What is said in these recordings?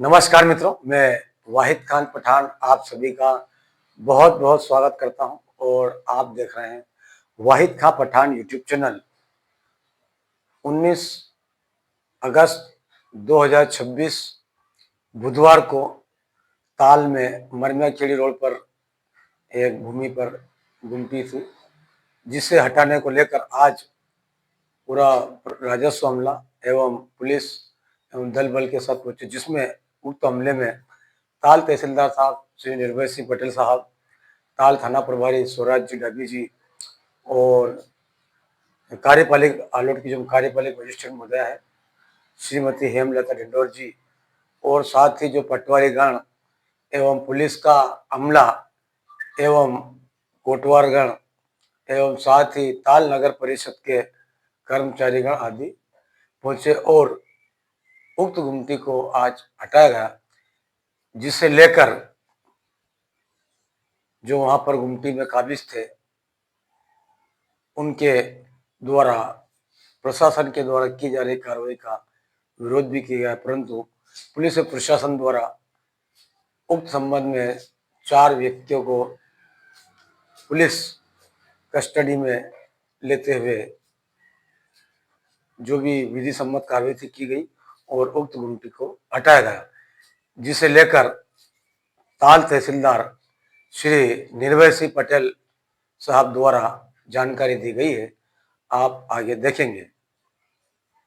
नमस्कार मित्रों, मैं वाहिद खान पठान आप सभी का बहुत बहुत स्वागत करता हूं और आप देख रहे हैं वाहिद खान पठान यूट्यूब चैनल। 19 अगस्त 2026 बुधवार को ताल में मरमियाखेड़ी रोड पर एक भूमि पर गुमटी थी, जिसे हटाने को लेकर आज पूरा राजस्व अमला एवं पुलिस एवं दल बल के साथ पहुंचे, जिसमें उक्त हमले में ताल तहसीलदार साहब श्री निर्भय सिंह पटेल साहब, ताल थाना प्रभारी स्वराज जी डाबी जी और कार्यपालिक आलोट की जो कार्यपालिक मजिस्ट्रेट महोदया है श्रीमती हेमलता डिंडोर जी, और साथ ही जो पटवारी गण एवं पुलिस का अमला एवं कोटवार गण एवं साथ ही ताल नगर परिषद के कर्मचारीगण आदि पहुंचे और उक्त गुमटी को आज हटाया गया, जिसे लेकर जो वहां पर गुमटी में काबिज थे उनके द्वारा प्रशासन के द्वारा की जा रही कार्रवाई का विरोध भी किया गया, परंतु पुलिस और प्रशासन द्वारा उक्त संबंध में 4 व्यक्तियों को पुलिस कस्टडी में लेते हुए जो भी विधि सम्मत कार्रवाई थी की गई और उक्त गुमटी को हटाया गया, जिसे लेकर ताल तहसीलदार श्री निर्भय सिंह पटेल साहब द्वारा जानकारी दी गई है। आप आगे देखेंगे।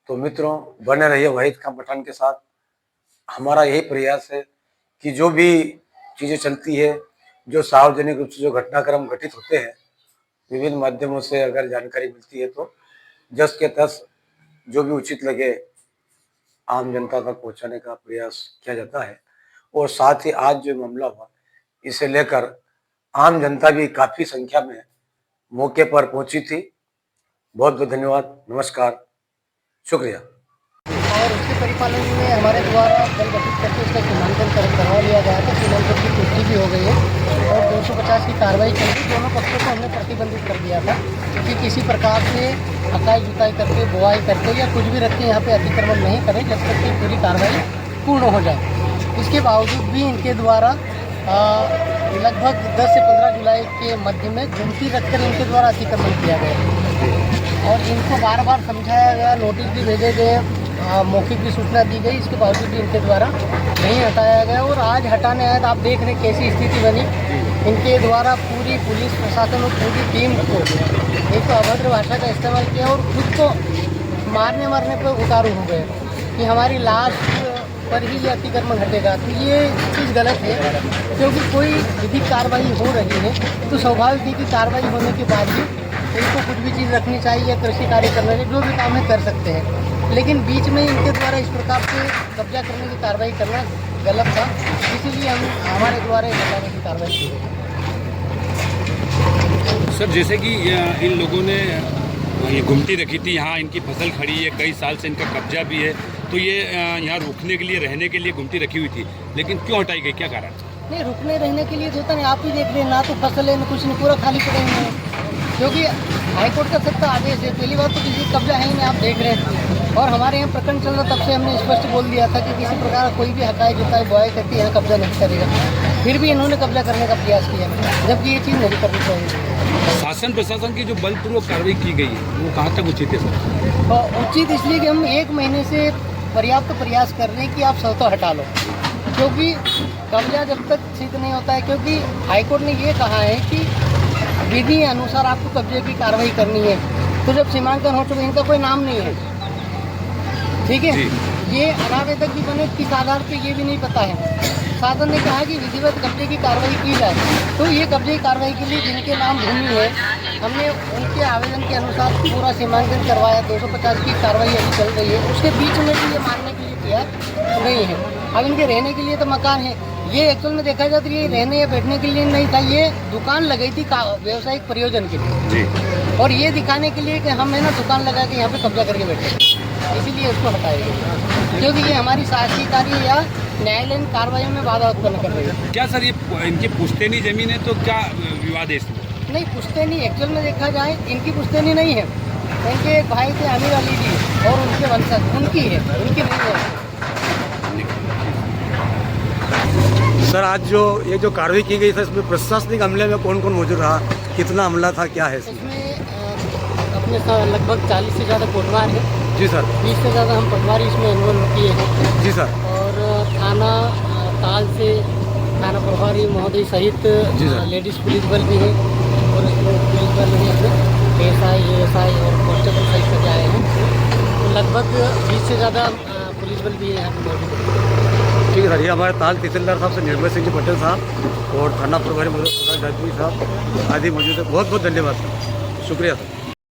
तो मित्रों, बने रहिए वाहिद खान पठान के साथ। हमारा यही प्रयास है कि जो भी चीज़ें चलती है, जो सार्वजनिक रूप से जो घटनाक्रम घटित होते हैं, विभिन्न माध्यमों से अगर जानकारी मिलती है तो जस के तस जो भी उचित लगे आम जनता तक पहुंचाने का प्रयास किया जाता है। और साथ ही आज जो मामला हुआ, इसे लेकर आम जनता भी काफी संख्या में मौके पर पहुंची थी। बहुत बहुत धन्यवाद, नमस्कार, शुक्रिया। और उसके परिपालन में हमारे द्वारा दल गठित करके उसका सीमांकन करवा लिया गया था। सीमांकन की पुष्टि भी हो गई है और 250 की कार्रवाई चल रही। दोनों पक्षों को हमने प्रतिबंधित कर दिया था कि किसी प्रकार से हकाई जुताई करके, बोआई करके या कुछ भी रख के यहाँ पे अतिक्रमण नहीं करें जब तक कि पूरी कार्रवाई पूर्ण हो जाए। इसके बावजूद भी इनके द्वारा लगभग 10 से 15 जुलाई के मध्य में गुमटी रखकर इनके द्वारा अतिक्रमण किया गया और इनको बार बार समझाया गया, नोटिस भी भेजे गए, मौखिक भी सूचना दी गई। इसके बावजूद भी इनके द्वारा नहीं हटाया गया और आज हटाने आए तो आप देख रहे कैसी स्थिति बनी। इनके द्वारा पूरी पुलिस प्रशासन और पूरी टीम को एक तो अभद्र भाषा का इस्तेमाल किया और खुद को मारने पर उतारू हो गए कि हमारी लाश पर ही ये अतिक्रमण हटेगा। तो ये चीज़ गलत है, क्योंकि कोई विधिक कार्रवाई हो रही है तो स्वाभाविक है कि कार्रवाई होने के बाद ही इनको कुछ भी चीज़ रखनी चाहिए, कृषि कार्य करने के जो भी काम है कर सकते हैं, लेकिन बीच में इनके द्वारा इस प्रकार से कब्जा करने की कार्रवाई करना गलत था। इसीलिए हम हमारे द्वारा हटाने की कार्रवाई की है। सर, जैसे कि इन लोगों ने ये गुमटी रखी थी, यहाँ इनकी फसल खड़ी है, कई साल से इनका कब्जा भी है, तो ये यहाँ रुकने के लिए, रहने के लिए गुमटी रखी हुई थी, लेकिन क्यों हटाई गई, क्या कारण? नहीं, रुकने रहने के लिए तो होता नहीं। आप ही देख रहे हैं, ना तो फसल है ना कुछ नहीं, पूरा खाली पड़े हुए हैं, क्योंकि हाईकोर्ट का सख्त आदेश है। पहली बात तो किसी कब्जा है ही नहीं, आप देख रहे हैं। और हमारे यहाँ प्रकरण चल रहा, तब से हमने स्पष्ट बोल दिया था कि किसी प्रकार कोई भी हकाई जुताई बोआई करके यहाँ कब्जा नहीं करेगा। फिर भी इन्होंने कब्जा करने का प्रयास किया, जबकि ये चीज़ नहीं करनी चाहिए। शासन प्रशासन की जो बलपूर्वक कार्रवाई की गई है वो कहाँ तक उचित है सर? तो उचित इसलिए कि हम 1 महीने से पर्याप्त प्रयास कर रहे हैं कि आप स्वतः हटा लो, क्योंकि कब्जा जब तक सिद्ध नहीं होता है, क्योंकि हाईकोर्ट ने ये कहा है कि विधि अनुसार आपको कब्जे की कार्रवाई करनी है। तो जब सीमांकन हो चुका, इनका कोई नाम नहीं है, ठीक है, ये अनावेदक भी बने, किस आधार पे ये भी नहीं पता है। शासन ने कहा कि विधिवत कब्जे की कार्रवाई की जाए, तो ये कब्जे की कार्रवाई के लिए जिनके नाम भूमि है, हमने उनके आवेदन के अनुसार पूरा सीमांकन करवाया। 250 की कार्रवाई अभी चल रही है। उसके बीच में भी ये मानने के लिए तैयार नहीं है। अब इनके रहने के लिए तो मकान है, ये एक्चुअल में देखा जाए तो ये रहने या बैठने के लिए नहीं था, ये दुकान लगाई थी व्यावसायिक प्रयोजन के लिए जी। और ये दिखाने के लिए कि हम है ना दुकान लगा के यहाँ पे कब्जा करके बैठे, इसीलिए इसको हटाएंगे, क्योंकि ये हमारी शासकीय कार्य या न्यायालयीन कार्रवाई में बाधा उत्पन्न कर रही है। क्या सर, ये इनकी पुश्तैनी जमीन है तो क्या विवाद है इसमें? नहीं, पुश्तैनी एक्चुअल में देखा जाए इनकी पुश्तैनी नहीं है। इनके एक भाई थे आमिर अली जी और उनके वंशज, उनकी है, उनकी नहीं है। सर आज जो ये जो कार्रवाई की गई सर, इसमें प्रशासनिक अमले में कौन कौन मौजूद रहा, कितना हमला था, क्या है इसमें? इसमें अपने लगभग 40 से ज़्यादा कोटवार है। जी सर। 20 से ज़्यादा हम पटवारी इसमें इन्वॉल्व किए हैं। जी सर। और थाना ताल से थाना प्रभारी महोदय सहित जी सर। लेडीज़ पुलिस बल भी है और इसमें पुलिस बल नहीं अपने ASI और कांस्टेबल सहित सजा आए हैं। तो लगभग 20 से ज़्यादा पुलिस बल भी है यहाँ पर मौजूद। ठीक है सर, ये हमारे ताल तहसीलदार साहब से निर्मल सिंह जी पटेल साहब और थाना प्रभारी महोदय जजपुरी साहब आदि मौजूद है। बहुत बहुत धन्यवाद सर, शुक्रिया सर।